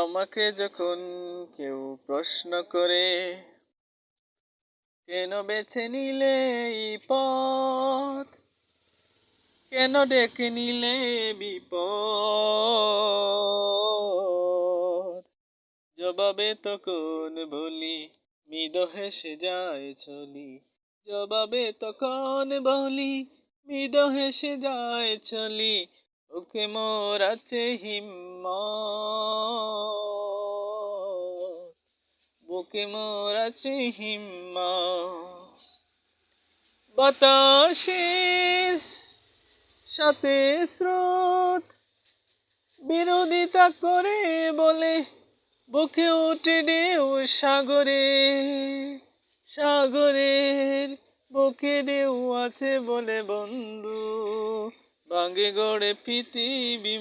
আমাকে যখন কেউ প্রশ্ন করে, কেন বেছে নিলে এই পথ, কেন ডেকে নিলে বিপদ, জবাবে তখন বলি মৃদু হেসে যায় চলি। জবাবে তখন বলি মৃদু হেসে যায় চলি। ওকে মোর আছে হিম্মত, বুকে মোর আছে হিম্মত। বাতাসের সাথে স্রোত বিরোধিতা করে বলে, বুকে ওঠে ঢেউ সাগরে। সাগরের বুকে ঢেউ আছে বলে বন্ধু, ভাঙে গড়ে পৃথিবী।